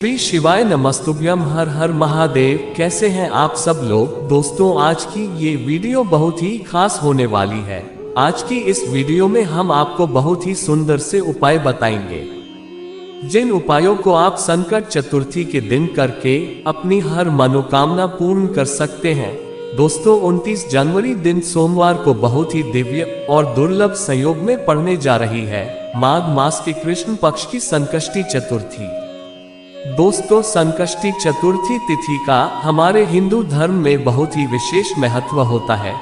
श्री शिवाय नमस्तुभ्यम। हर हर महादेव। कैसे हैं आप सब लोग। दोस्तों, आज की ये वीडियो बहुत ही खास होने वाली है। आज की इस वीडियो में हम आपको बहुत ही सुंदर से उपाय बताएंगे, जिन उपायों को आप संकट चतुर्थी के दिन करके अपनी हर मनोकामना पूर्ण कर सकते हैं। दोस्तों, 29 जनवरी दिन सोमवार को बहुत ही दिव्य और दुर्लभ संयोग में पड़ने जा रही है माघ मास के कृष्ण पक्ष की संकष्टी चतुर्थी। दोस्तों, संकष्टी चतुर्थी तिथि का हमारे हिंदू धर्म में बहुत ही विशेष महत्व होता है।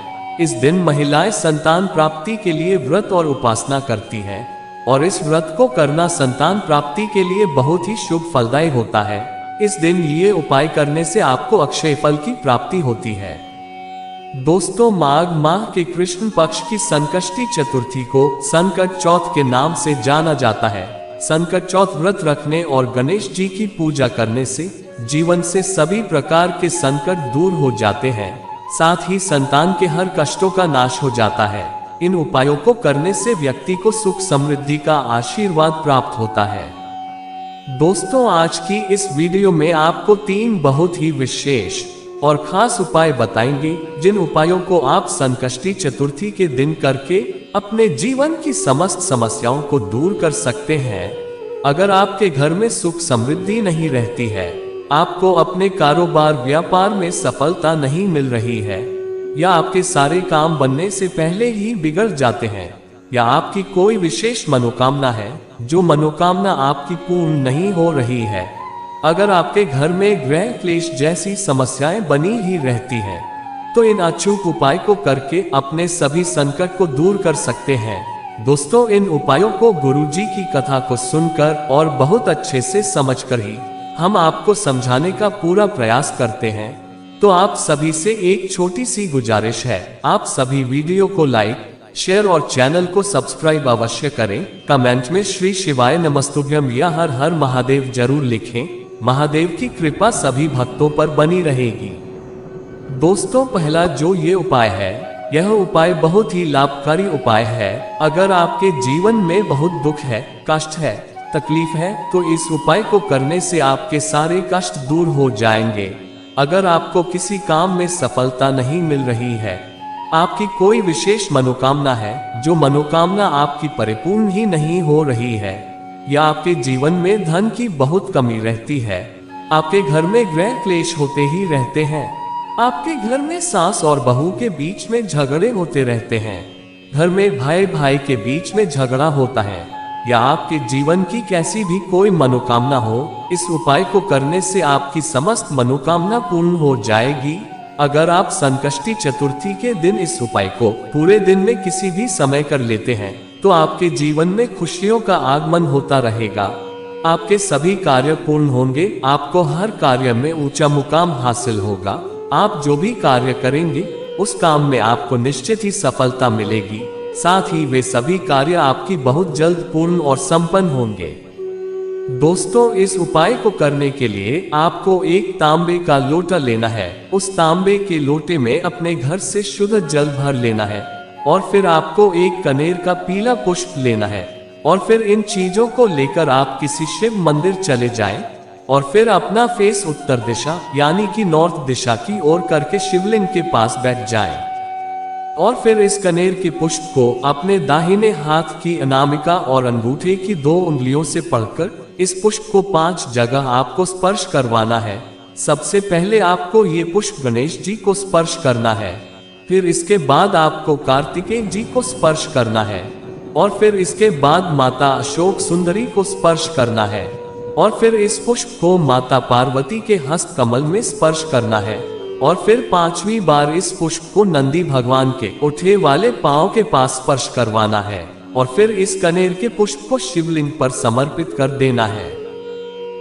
इस दिन महिलाएं संतान प्राप्ति के लिए व्रत और उपासना करती हैं और इस व्रत को करना संतान प्राप्ति के लिए बहुत ही शुभ फलदायी होता है। इस दिन ये उपाय करने से आपको अक्षय फल की प्राप्ति होती है। दोस्तों, माघ माह के कृष्ण पक्ष की संकष्टी चतुर्थी को संकट चौथ के नाम से जाना जाता है। संकट चौथ व्रत रखने और गणेश जी की पूजा करने से जीवन से सभी प्रकार के संकट दूर हो जाते हैं, साथ ही संतान के हर कष्टों का नाश हो जाता है। इन उपायों को करने से व्यक्ति को सुख समृद्धि का आशीर्वाद प्राप्त होता है। दोस्तों, आज की इस वीडियो में आपको 3 बहुत ही विशेष और खास उपाय बताएंगे, जिन उपायों को आप संकष्टी चतुर्थी के दिन करके अपने जीवन की समस्त समस्याओं को दूर कर सकते हैं। अगर आपके घर में सुख समृद्धि नहीं रहती है, आपको अपने कारोबार व्यापार में सफलता नहीं मिल रही है, या आपके सारे काम बनने से पहले ही बिगड़ जाते हैं, या आपकी कोई विशेष मनोकामना है जो मनोकामना आपकी पूर्ण नहीं हो रही है, अगर आपके घर में गृह क्लेश जैसी समस्याएं बनी ही रहती हैं, तो इन अचूक उपाय को करके अपने सभी संकट को दूर कर सकते हैं। दोस्तों, इन उपायों को गुरुजी की कथा को सुनकर और बहुत अच्छे से समझकर ही हम आपको समझाने का पूरा प्रयास करते हैं। तो आप सभी से एक छोटी सी गुजारिश है, आप सभी वीडियो को लाइक, शेयर और चैनल को सब्सक्राइब अवश्य करें। कमेंट में श्री शिवाय नमस्तुभ्यम या हर हर महादेव जरूर लिखें। महादेव की कृपा सभी भक्तों पर बनी रहेगी। दोस्तों, पहला जो ये उपाय है, यह उपाय बहुत ही लाभकारी उपाय है। अगर आपके जीवन में बहुत दुख है, कष्ट है, तकलीफ है, तो इस उपाय को करने से आपके सारे कष्ट दूर हो जाएंगे। अगर आपको किसी काम में सफलता नहीं मिल रही है, आपकी कोई विशेष मनोकामना है, जो मनोकामना आपकी परिपूर्ण ही नहीं हो रही है, या आपके जीवन में धन की बहुत कमी रहती है, आपके घर में गृह क्लेश होते ही रहते हैं, आपके घर में सास और बहू के बीच में झगड़े होते रहते हैं, घर में भाई भाई के बीच में झगड़ा होता है, या आपके जीवन की कैसी भी कोई मनोकामना हो, इस उपाय को करने से आपकी समस्त मनोकामना पूर्ण हो जाएगी। अगर आप संकष्टी चतुर्थी के दिन इस उपाय को पूरे दिन में किसी भी समय कर लेते हैं, तो आपके जीवन में खुशियों का आगमन होता रहेगा। आपके सभी कार्य पूर्ण होंगे, आपको हर कार्य में ऊंचा मुकाम हासिल होगा। आप जो भी कार्य करेंगे, उस काम में आपको निश्चित ही सफलता मिलेगी, साथ ही वे सभी कार्य आपकी बहुत जल्द पूर्ण और संपन्न होंगे। दोस्तों, इस उपाय को करने के लिए आपको एक तांबे का लोटा लेना है। उस तांबे के लोटे में अपने घर से शुद्ध जल भर लेना है, और फिर आपको एक कनेर का पीला पुष्प लेना है, और फिर इन चीजों को लेकर आप किसी शिव मंदिर चले जाएं, और फिर अपना फेस उत्तर दिशा यानी कि नॉर्थ दिशा की ओर करके शिवलिंग के पास बैठ जाएं, और फिर इस कनेर के पुष्प को अपने दाहिने हाथ की अनामिका और अंगूठे की 2 उंगलियों से पकड़कर इस पुष्प को 5 जगह आपको स्पर्श करवाना है। सबसे पहले आपको ये पुष्प गणेश जी को स्पर्श करना है, फिर इसके बाद आपको कार्तिकेय जी को स्पर्श करना है, और फिर इसके बाद माता अशोक सुंदरी को स्पर्श करना है, और फिर इस पुष्प को माता पार्वती के हस्त कमल में स्पर्श करना है, और फिर 5वीं बार इस पुष्प को नंदी भगवान के उठे वाले पांव के पास स्पर्श करवाना है, और फिर इस कनेर के पुष्प को शिवलिंग पर समर्पित कर देना है,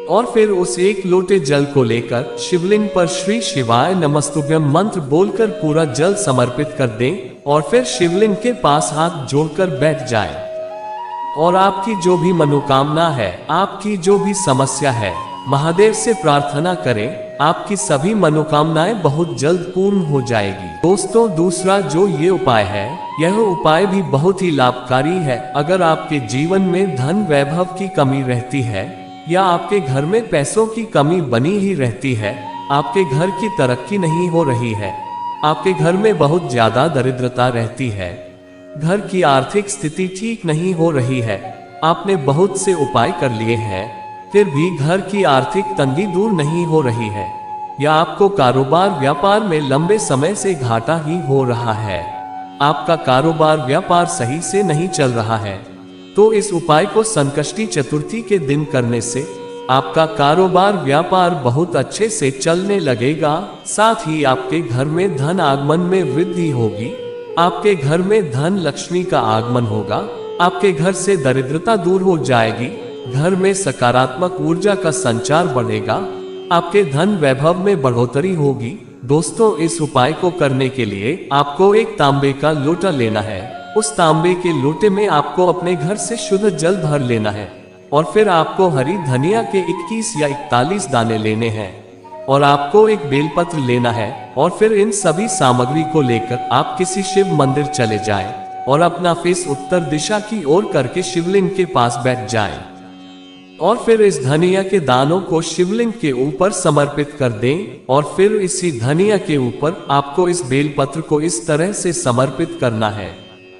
और फिर उस एक लोटे जल को लेकर शिवलिंग पर श्री शिवाय नमस्तुभ्यम मंत्र बोलकर पूरा जल समर्पित कर दें, और फिर शिवलिंग के पास हाथ जोड़कर बैठ जाएं, और आपकी जो भी मनोकामना है, आपकी जो भी समस्या है, महादेव से प्रार्थना करें। आपकी सभी मनोकामनाएं बहुत जल्द पूर्ण हो जाएगी। दोस्तों, दूसरा जो ये उपाय है, यह उपाय भी बहुत ही लाभकारी है। अगर आपके जीवन में धन वैभव की कमी रहती है, या आपके घर में पैसों की कमी बनी ही रहती है, आपके घर की तरक्की नहीं हो रही है, आपके घर में बहुत ज्यादा दरिद्रता रहती है, घर की आर्थिक स्थिति ठीक नहीं हो रही है, आपने बहुत से उपाय कर लिए हैं, फिर भी घर की आर्थिक तंगी दूर नहीं हो रही है, या आपको कारोबार व्यापार में लंबे समय से घाटा ही हो रहा है, आपका कारोबार व्यापार सही से नहीं चल रहा है, तो इस उपाय को संकष्टी चतुर्थी के दिन करने से आपका कारोबार व्यापार बहुत अच्छे से चलने लगेगा। साथ ही आपके घर में धन आगमन में वृद्धि होगी, आपके घर में धन लक्ष्मी का आगमन होगा, आपके घर से दरिद्रता दूर हो जाएगी, घर में सकारात्मक ऊर्जा का संचार बढ़ेगा, आपके धन वैभव में बढ़ोतरी होगी। दोस्तों, इस उपाय को करने के लिए आपको एक तांबे का लोटा लेना है। उस तांबे के लोटे में आपको अपने घर से शुद्ध जल भर लेना है और फिर आपको हरी धनिया के 21 या 41 दाने लेने हैं और आपको एक बेलपत्र लेना है और फिर इन सभी सामग्री को लेकर आप किसी शिव मंदिर चले जाएं और अपना फेस उत्तर दिशा की ओर करके शिवलिंग के पास बैठ जाएं और फिर इस धनिया के दानों को शिवलिंग के ऊपर समर्पित कर दें और फिर इसी धनिया के ऊपर आपको इस बेलपत्र को इस तरह से समर्पित करना है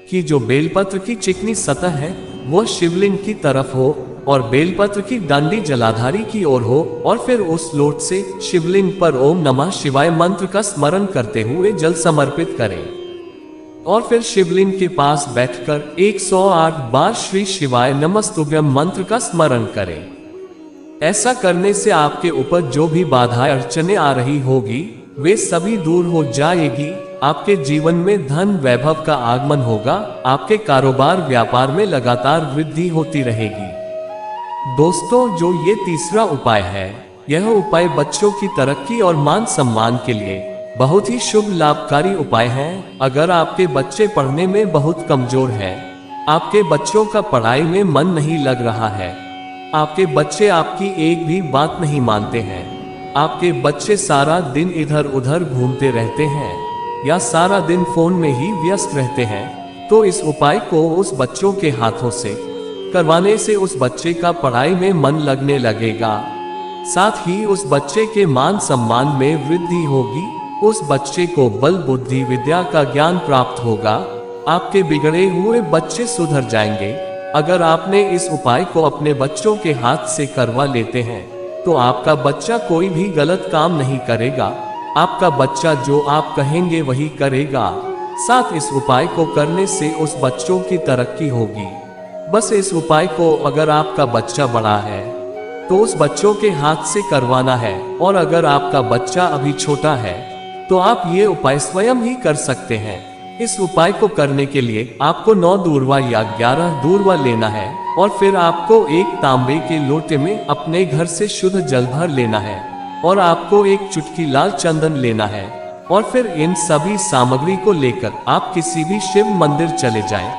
कि जो बेलपत्र की चिकनी सतह है वो शिवलिंग की तरफ हो और बेलपत्र की डंडी जलाधारी की ओर हो और फिर उस लोट से शिवलिंग पर ओम नमः शिवाय मंत्र का स्मरण करते हुए जल समर्पित करें और फिर शिवलिंग के पास बैठकर 108 बार श्री शिवाय नमस्तुभ्यम मंत्र का स्मरण करें। ऐसा करने से आपके ऊपर जो भी बाधाएं अड़चने आ रही होगी वे सभी दूर हो जाएगी, आपके जीवन में धन वैभव का आगमन होगा, आपके कारोबार व्यापार में लगातार वृद्धि होती रहेगी। दोस्तों, जो ये तीसरा उपाय है, यह उपाय बच्चों की तरक्की और मान सम्मान के लिए बहुत ही शुभ लाभकारी उपाय है। अगर आपके बच्चे पढ़ने में बहुत कमजोर हैं, आपके बच्चों का पढ़ाई में मन नहीं लग रहा है, आपके बच्चे आपकी एक भी बात नहीं मानते हैं, आपके बच्चे सारा दिन इधर उधर घूमते रहते हैं या सारा दिन फोन में ही व्यस्त रहते हैं, तो इस उपाय को उस बच्चों के हाथों से करवाने से उस बच्चे का पढ़ाई में मन लगने लगेगा, साथ ही उस बच्चे के मान सम्मान में वृद्धि होगी, उस बच्चे को बल बुद्धि विद्या का ज्ञान प्राप्त होगा, आपके बिगड़े हुए बच्चे सुधर जाएंगे। अगर आपने इस उपाय को अपने बच्चों के हाथ से करवा लेते हैं तो आपका बच्चा कोई भी गलत काम नहीं करेगा, आपका बच्चा जो आप कहेंगे वही करेगा। साथ इस उपाय को करने से उस बच्चों की तरक्की होगी। बस इस उपाय को अगर आपका बच्चा बड़ा है तो उस बच्चों के हाथ से करवाना है, और अगर आपका बच्चा अभी छोटा है तो आप ये उपाय स्वयं ही कर सकते हैं। इस उपाय को करने के लिए आपको 9 दूर्वा या 11 दूर्वा लेना है और फिर आपको एक तांबे के लोटे में अपने घर से शुद्ध जल भर लेना है और आपको एक चुटकी लाल चंदन लेना है और फिर इन सभी सामग्री को लेकर आप किसी भी शिव मंदिर चले जाएं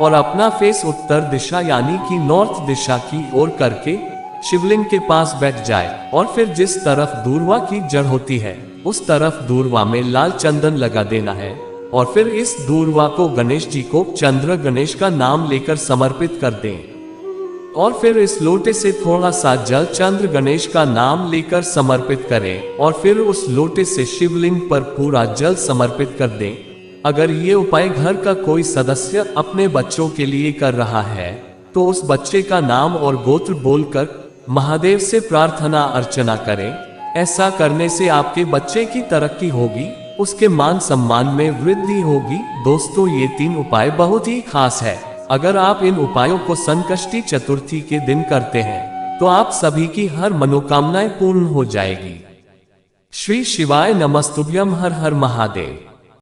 और अपना फेस उत्तर दिशा यानी कि नॉर्थ दिशा की ओर करके शिवलिंग के पास बैठ जाए और फिर जिस तरफ दूर्वा की जड़ होती है उस तरफ दूर्वा में लाल चंदन लगा देना है और फिर इस दूर्वा को गणेश जी को चंद्र गणेश का नाम लेकर समर्पित कर दें और फिर इस लोटे से थोड़ा सा जल चंद्र गणेश का नाम लेकर समर्पित करें और फिर उस लोटे से शिवलिंग पर पूरा जल समर्पित कर दें। अगर ये उपाय घर का कोई सदस्य अपने बच्चों के लिए कर रहा है तो उस बच्चे का नाम और गोत्र बोलकर महादेव से प्रार्थना अर्चना करें। ऐसा करने से आपके बच्चे की तरक्की होगी, उसके मान सम्मान में वृद्धि होगी। दोस्तों, ये 3 उपाय बहुत ही खास है। अगर आप इन उपायों को संकष्टी चतुर्थी के दिन करते हैं तो आप सभी की हर मनोकामनाएं पूर्ण हो जाएगी। श्री शिवाय नमस्तुभ्यम। हर हर महादेव।